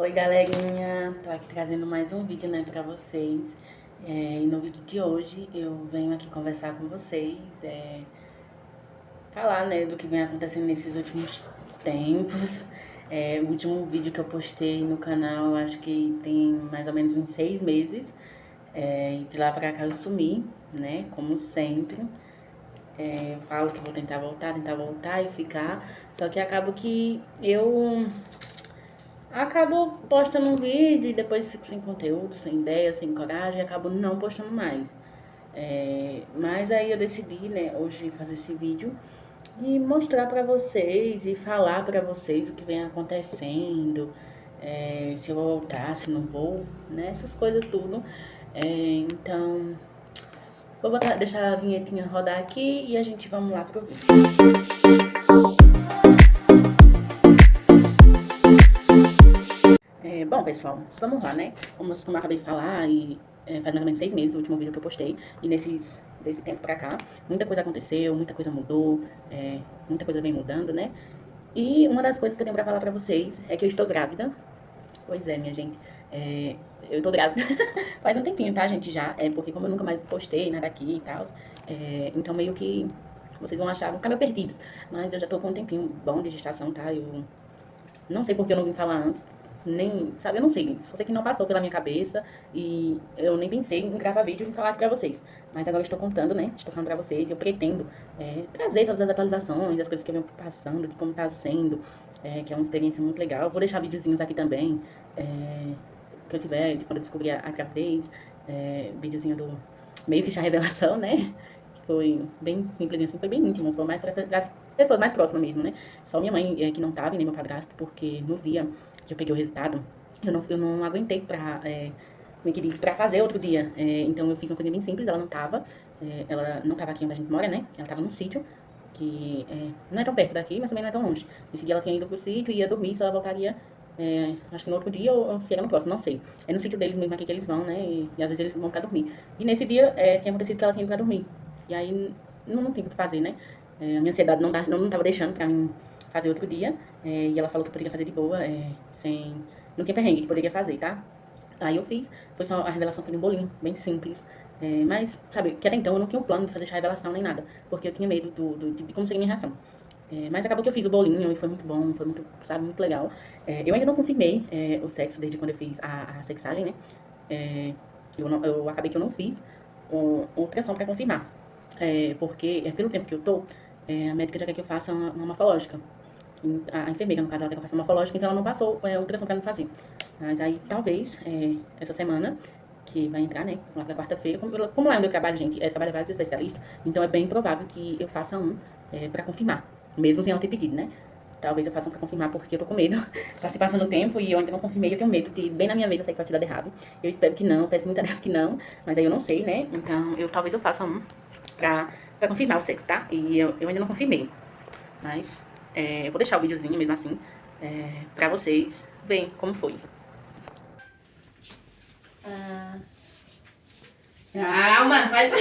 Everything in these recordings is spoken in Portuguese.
Oi galerinha, tô aqui trazendo mais um vídeo, né, pra vocês. E no vídeo de hoje eu venho aqui conversar com vocês, falar, né, do que vem acontecendo nesses últimos tempos. O último vídeo que eu postei no canal, acho que tem mais ou menos uns 6 meses. E de lá pra cá eu sumi, né, como sempre. Eu falo que vou tentar voltar e ficar. Só que acabo que eu acabo postando um vídeo e depois fico sem conteúdo, sem ideia, sem coragem e acabo não postando mais. Mas aí eu decidi, né, hoje fazer esse vídeo e mostrar pra vocês e falar pra vocês o que vem acontecendo, se eu vou voltar, se não vou, né, essas coisas tudo. Então, deixar a vinhetinha rodar aqui e a gente vamos lá pro vídeo. Bom, pessoal, vamos lá, né? Como eu acabei de falar, faz mais ou menos 6 meses o último vídeo que eu postei. E desse tempo pra cá, muita coisa aconteceu, muita coisa mudou, muita coisa vem mudando, né? E uma das coisas que eu tenho pra falar pra vocês é que eu estou grávida. Pois é, minha gente. Eu tô grávida faz um tempinho, tá, gente, já. Porque como eu nunca mais postei nada aqui e tal, então meio que vocês vão achar, vão ficar meio perdidos. Mas eu já tô com um tempinho bom de gestação, tá? Eu não sei porque eu não vim falar antes. Nem, sabe, eu não sei. Só sei que não passou pela minha cabeça e eu nem pensei em gravar vídeo e falar aqui pra vocês. Mas agora eu estou contando, né? Estou falando pra vocês e eu pretendo trazer todas as atualizações, as coisas que eu venho passando, de como tá sendo, que é uma experiência muito legal. Vou deixar videozinhos aqui também, que eu tiver, de quando eu descobri a gravidez, videozinho do meio que chá revelação, né? Foi bem simples, assim, foi bem íntimo, foi mais para as pessoas mais próximas mesmo, né? Só minha mãe que não tava, e nem meu padrasto, porque no dia que eu peguei o resultado, eu não aguentei como é que diz, pra fazer outro dia. Então eu fiz uma coisa bem simples, ela não tava aqui onde a gente mora, né? Ela tava num sítio, que não é tão perto daqui, mas também não é tão longe. Nesse dia ela tinha ido pro sítio e ia dormir, só ela voltaria, acho que no outro dia ou se era no próximo, não sei. É no sítio deles mesmo aqui que eles vão, né? E às vezes eles vão pra dormir. E nesse dia tinha acontecido que ela tinha ido pra dormir. E aí não tive o que fazer, né? A minha ansiedade não tava deixando pra mim fazer outro dia. E ela falou que eu poderia fazer de boa, sem. Não tinha perrengue que poderia fazer, tá? Aí eu fiz, foi só a revelação foi de um bolinho, bem simples. Mas, sabe, que até então eu não tinha um plano de fazer chá revelação nem nada, porque eu tinha medo de como seria a minha reação. Mas acabou que eu fiz o bolinho e foi muito bom, foi muito, sabe, muito legal. Eu ainda não confirmei o sexo desde quando eu fiz a sexagem, né? Eu acabei que eu não fiz ultrassom pra confirmar. Porque pelo tempo que eu tô, a médica já quer que eu faça uma morfológica. A enfermeira, no caso, ela quer que eu faça uma morfológica, então ela não passou ultrassom pra mim fazer. Mas aí, talvez, essa semana, que vai entrar, né, lá pra quarta-feira, como lá é o meu trabalho, gente, trabalho vários especialistas, então é bem provável que eu faça um pra confirmar, mesmo sem ela ter pedido, né. Talvez eu faça um pra confirmar, porque eu tô com medo. Tá se passando o tempo e eu ainda não confirmei, eu tenho medo de, bem na minha vez, eu sei que vai ter dado errado. Eu espero que não, peço muita Deus que não, mas aí eu não sei, né, então talvez eu faça um pra confirmar o sexo, tá? E eu ainda não confirmei. Mas eu vou deixar o videozinho mesmo assim pra vocês verem como foi. Calma, faz.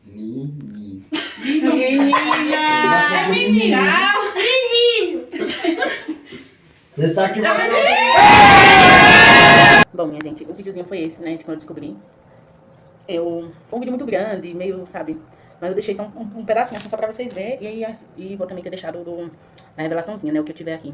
Menino. Menina! É menina! Menino! Você está aqui pra... Bom, minha gente, o videozinho foi esse, né, de quando eu descobri. Foi um vídeo muito grande, meio, sabe, mas eu deixei só um pedacinho assim, só pra vocês verem. E vou também ter deixado da revelaçãozinha, né, o que eu tiver aqui.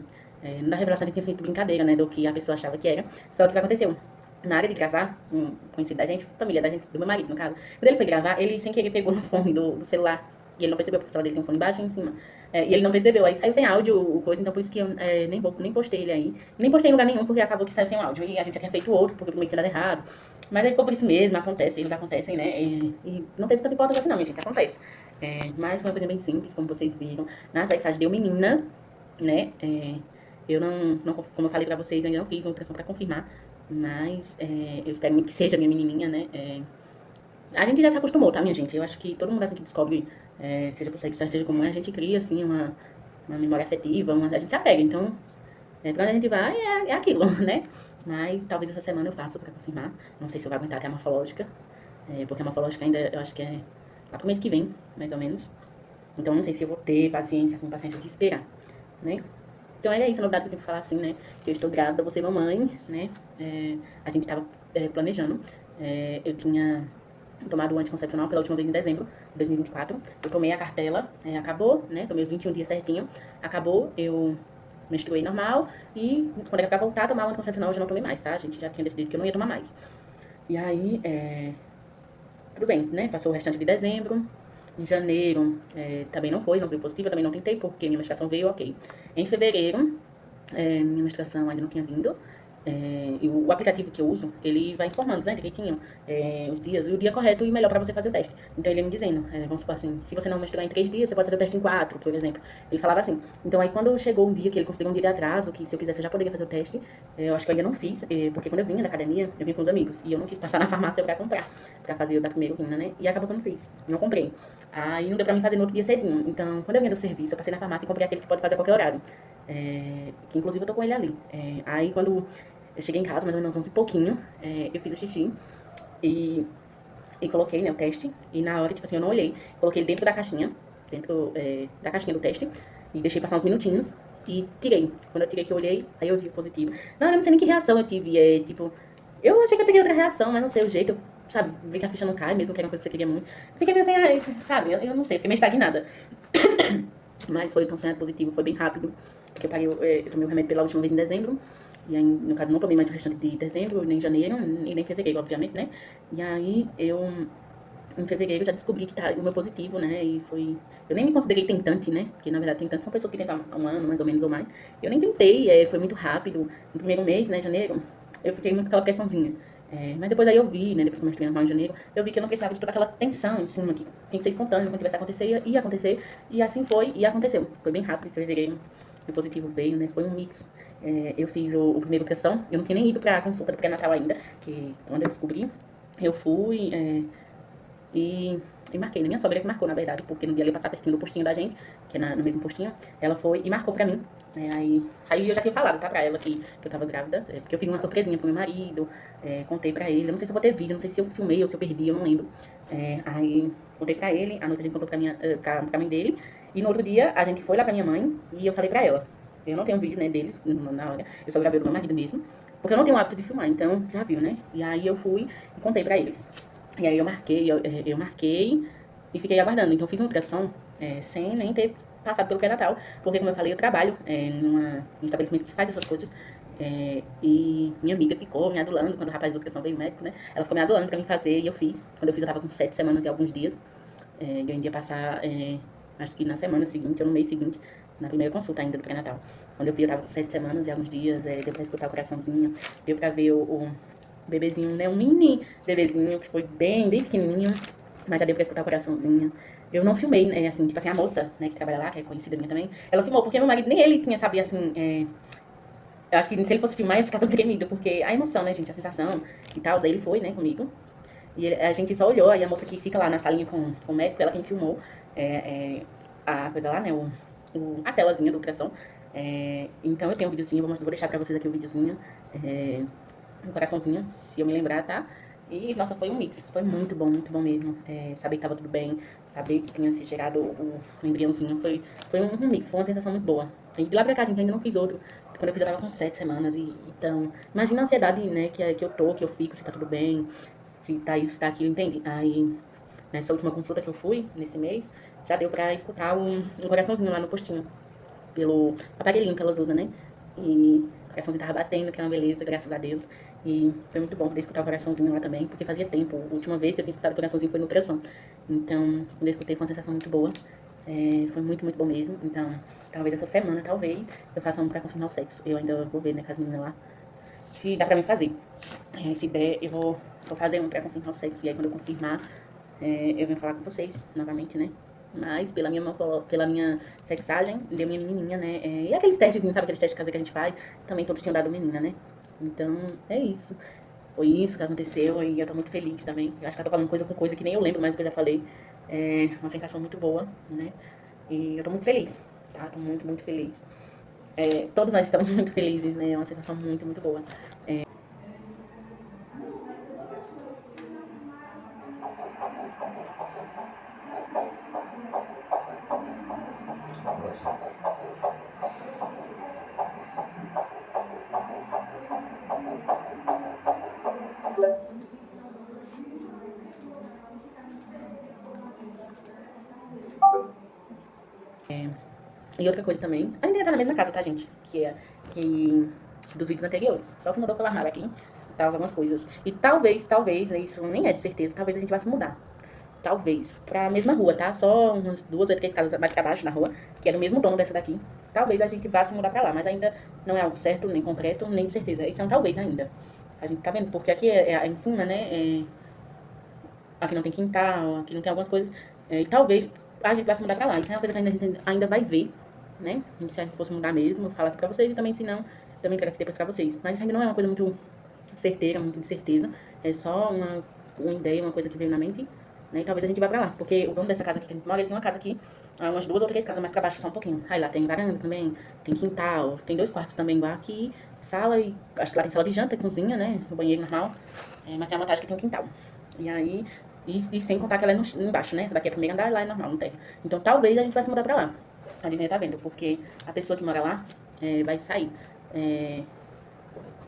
Na revelação a gente tinha feito brincadeira, né, do que a pessoa achava que era. Só que o que aconteceu? Na área de gravar, um conhecido da gente, família da gente, do meu marido, no caso, quando ele foi gravar, ele sem querer pegou no fone do celular. E ele não percebeu, porque o celular dele tem um fone embaixo e em cima. E ele não percebeu, aí saiu sem áudio o coisa, então por isso que eu nem postei ele aí. Nem postei em lugar nenhum, porque acabou que saiu sem áudio. E a gente já tinha feito outro, porque eu prometi nada errado. Mas aí ficou por isso mesmo, acontece, eles acontecem, né? E não teve tanta importância assim não, minha gente, acontece. Mas foi uma coisa bem simples, como vocês viram. Na sexagem deu menina, né? Eu como eu falei pra vocês, ainda não fiz uma ultrassom pra confirmar. Mas eu espero muito que seja minha menininha, né? A gente já se acostumou, tá, minha gente? Eu acho que todo mundo assim que descobre, seja por sexo, seja como é, a gente cria, assim, uma memória afetiva, a gente se apega. Então, pra onde a gente vai, é aquilo, né? Mas talvez essa semana eu faça pra confirmar. Não sei se eu vou aguentar até a morfológica. Porque a morfológica ainda, eu acho que é lá pro mês que vem, mais ou menos. Então, não sei se eu vou ter paciência, assim, paciência de esperar, né? Então era isso a novidade que eu tenho que falar assim, né? Que eu estou grávida, você mamãe, né? A gente tava planejando. Eu tinha tomado o anticoncepcional pela última vez em dezembro de 2024. Eu tomei a cartela, acabou, né? Tomei os 21 dias certinho. Acabou, eu menstruei normal. E quando era pra voltar a tomar o anticoncepcional, eu já não tomei mais, tá? A gente já tinha decidido que eu não ia tomar mais. E aí, tudo bem, né? Passou o restante de dezembro. Em janeiro, também não veio positivo, eu também não tentei, porque minha menstruação veio ok. Em fevereiro, minha menstruação ainda não tinha vindo. E o aplicativo que eu uso, ele vai informando, né, direitinho, os dias, e o dia correto e melhor pra você fazer o teste. Então ele ia me dizendo, vamos supor assim, se você não menstruar em 3 dias, você pode fazer o teste em 4, por exemplo. Ele falava assim. Então aí quando chegou um dia que ele considerou um dia de atraso, que se eu quisesse eu já poderia fazer o teste, eu acho que eu ainda não fiz, porque quando eu vinha da academia, eu vinha com os amigos, e eu não quis passar na farmácia pra comprar, pra fazer o da primeira urina, né, e acabou que eu não fiz, não comprei. Aí não deu pra mim fazer no outro dia cedinho. Então quando eu vinha do serviço, eu passei na farmácia e comprei aquele que pode fazer a qualquer horário. Que inclusive eu tô com ele ali. Aí quando eu cheguei em casa, mais ou menos 11 e pouquinho, eu fiz o xixi e coloquei, né, o teste. E na hora, tipo assim, eu não olhei. Coloquei ele dentro da caixinha do teste. E deixei passar uns minutinhos e tirei. Quando eu tirei que eu olhei, aí eu vi o positivo. Não, eu não sei nem que reação eu tive. Tipo, eu achei que eu teria outra reação, mas não sei o jeito. Sabe, vi que a ficha não cai, mesmo que era uma coisa que você queria muito. Fiquei meio assim, sabe, eu não sei, fiquei meio estagnada. Mas foi um cenário positivo, foi bem rápido. Porque eu tomei o remédio pela última vez em dezembro. E aí, no caso, não tomei mais o restante de dezembro, nem janeiro, e nem fevereiro, obviamente, né? E aí, em fevereiro, já descobri que tá o meu positivo, né? E foi... Eu nem me considerei tentante, né? Porque, na verdade, tentante são pessoas que tentam há um ano, mais ou menos, ou mais. Eu nem tentei, foi muito rápido. No primeiro mês, né, janeiro, eu fiquei muito com aquela pressãozinha. Mas depois aí eu vi, né, depois que eu menstruei normal em janeiro, eu vi que eu não precisava de toda aquela tensão em cima, que tem que ser espontâneo, quando tivesse a acontecer, ia acontecer. E assim foi, e aconteceu. Foi bem rápido, em fevereiro, o positivo veio, né? Foi um mix. Eu fiz o primeiro ultrassom, eu não tinha nem ido pra consulta do pré-natal ainda, que quando eu descobri, eu fui e marquei, né? Minha sogra que marcou, na verdade, porque no dia ali passar pertinho do postinho da gente, que é no mesmo postinho, ela foi e marcou pra mim. Aí saiu e eu já tinha falado, tá, pra ela que eu tava grávida, porque eu fiz uma surpresinha pro meu marido, contei pra ele, eu não sei se eu vou ter vídeo, não sei se eu filmei ou se eu perdi, eu não lembro. Aí contei pra ele, à noite a gente contou pra mãe dele, e no outro dia a gente foi lá pra minha mãe e eu falei pra ela. Eu não tenho vídeo, né, deles na hora, eu só gravei do meu marido mesmo, porque eu não tenho o hábito de filmar, então já viu, né? E aí eu fui e contei pra eles. E aí eu marquei e fiquei aguardando. Então eu fiz um ultrassom sem nem ter passado pelo pré-natal, porque como eu falei, eu trabalho num estabelecimento que faz essas coisas. E minha amiga ficou me adulando, quando o rapaz do ultrassom veio, o médico, né? Ela ficou me adulando pra mim fazer e eu fiz. Quando eu fiz eu tava com 7 semanas e alguns dias. Eu ainda ia passar, acho que na semana seguinte, ou no mês seguinte, na primeira consulta ainda do pré-natal. Quando eu vi, eu tava com 7 semanas e alguns dias, deu pra escutar o coraçãozinho, deu pra ver o bebezinho, né? Um mini bebezinho que foi bem pequenininho, mas já deu pra escutar o coraçãozinho. Eu não filmei, né? Assim, tipo assim, a moça, né, que trabalha lá, que é conhecida minha também, ela filmou, porque meu marido nem ele tinha, sabia, assim, eu acho que se ele fosse filmar, ia ficar todo tremido, porque a emoção, né, gente, a sensação e tal, daí ele foi, né, comigo. E a gente só olhou, aí a moça que fica lá na salinha com o médico, ela quem filmou a coisa lá, né, a telazinha do ultrassom. Então eu tenho um videozinho, vou deixar pra vocês aqui o videozinho, um coraçãozinho, se eu me lembrar, tá? E, nossa, foi um mix, foi muito bom mesmo. Saber que tava tudo bem, saber que tinha se gerado o embriãozinho, foi um mix, foi uma sensação muito boa. E de lá pra cá, gente, ainda não fiz outro. Quando eu fiz, eu tava com 7 semanas, então, imagina a ansiedade, né, que eu fico, se tá tudo bem, se tá isso, se tá aquilo, entende? Aí, nessa última consulta que eu fui, nesse mês, já deu pra escutar um coraçãozinho lá no postinho, pelo aparelhinho que elas usam, né? E o coraçãozinho tava batendo, que é uma beleza, graças a Deus. E foi muito bom poder escutar o coraçãozinho lá também, porque fazia tempo. A última vez que eu tinha escutado o coraçãozinho foi no ultrassom. Então, quando eu escutei, foi uma sensação muito boa. Foi muito bom mesmo. Então, talvez essa semana, eu faça um pra confirmar o sexo. Eu ainda vou ver, né, com as meninas lá, se dá pra mim fazer. Se der, eu vou fazer um pra confirmar o sexo. E aí, quando eu confirmar, eu venho falar com vocês novamente, né? Mas pela minha sexagem, deu minha menininha, né? E aqueles testezinhos, sabe? Aqueles testes caseiros que a gente faz, também todos tinham dado menina, né? Então, é isso. Foi isso que aconteceu e eu tô muito feliz também. Eu acho que eu tô falando coisa com coisa que nem eu lembro mais do que eu já falei. É uma sensação muito boa, né? E eu tô muito feliz, tá? Tô muito feliz. Todos nós estamos muito felizes, né? É uma sensação muito boa. E outra coisa também, a gente ainda tá na mesma casa, tá, gente? Que dos vídeos anteriores. Só que mudou pela armário aqui, tal, algumas coisas. E talvez, né, isso nem é de certeza, talvez a gente vá se mudar. Talvez, pra mesma rua, tá? Só umas 2 ou 3 casas mais pra baixo na rua, que é do mesmo dono dessa daqui. Talvez a gente vá se mudar pra lá, mas ainda não é algo certo, nem concreto, nem de certeza. Isso é um talvez ainda. A gente tá vendo, porque aqui é em cima, né? Aqui não tem quintal, aqui não tem algumas coisas. E talvez a gente vá se mudar pra lá. Isso é uma coisa que a gente ainda vai ver, né? E se a gente fosse mudar mesmo, eu falo aqui pra vocês e também, se não, também quero aqui depois pra vocês. Mas isso ainda não é uma coisa muito certeira, muito de certeza. É só uma ideia, uma coisa que veio na mente. Né? E talvez a gente vá pra lá, porque o dono dessa casa aqui que a gente mora, ele tem uma casa aqui, umas 2 ou 3 casas mais pra baixo, só um pouquinho. Aí lá tem varanda também, tem quintal, tem 2 quartos também igual aqui, sala e acho que lá tem sala de janta, cozinha, né? O banheiro normal, mas tem a vantagem que tem um quintal. E aí, e sem contar que ela é embaixo, né? Essa daqui é o primeiro andar e lá é normal, não tem. Então talvez a gente vai se mudar pra lá. A gente ainda tá vendo, porque a pessoa que mora lá vai sair.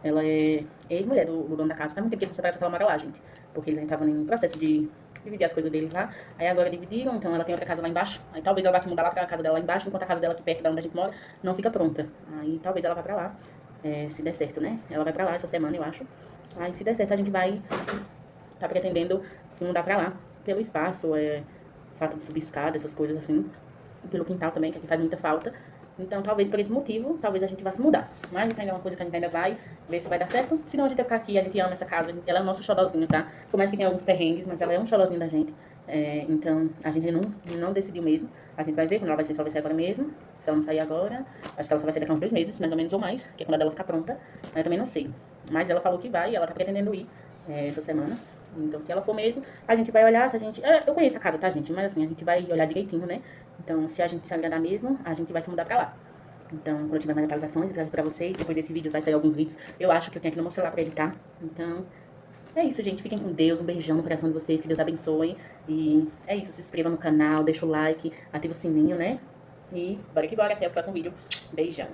Ela é ex-mulher do dono da casa, faz muito tempo que você parece que ela mora lá, gente. Porque eles estavam em processo de dividir as coisas deles lá. Aí agora dividiram, então ela tem outra casa lá embaixo. Aí talvez ela vá se mudar lá pra casa dela lá embaixo, enquanto a casa dela aqui perto da onde a gente mora não fica pronta. Aí talvez ela vá pra lá, se der certo, né? Ela vai pra lá essa semana, eu acho. Aí se der certo, a gente vai tá pretendendo se mudar pra lá. Pelo espaço, fato de subir escada, essas coisas assim. E pelo quintal também, que aqui faz muita falta. Então, talvez por esse motivo, talvez a gente vá se mudar. Mas isso ainda é uma coisa que a gente ainda vai ver se vai dar certo. Se não, a gente vai ficar aqui, a gente ama essa casa. Ela é o nosso xodózinho, tá? Por mais que tenha alguns perrengues, mas ela é um xodózinho da gente. Então, a gente não decidiu mesmo. A gente vai ver quando ela vai ser, só vai ser agora mesmo. Se ela não sair agora, acho que ela só vai ser daqui a uns 2 meses, mais ou menos, ou mais. Que é quando ela ficar pronta. Eu também não sei. Mas ela falou que vai e ela tá pretendendo ir essa semana. Então, se ela for mesmo, a gente vai olhar, se a gente... eu conheço a casa, tá, gente? Mas assim, a gente vai olhar direitinho, né? Então, se a gente se agradar mesmo, a gente vai se mudar pra lá. Então, quando eu tiver mais atualizações, eu trago pra vocês. Depois desse vídeo vai sair alguns vídeos. Eu acho que eu tenho aqui no meu celular pra editar. Então, é isso, gente. Fiquem com Deus. Um beijão no coração de vocês. Que Deus abençoe. E é isso. Se inscreva no canal, deixa o like, ativa o sininho, né? E bora que bora. Até o próximo vídeo. Beijão.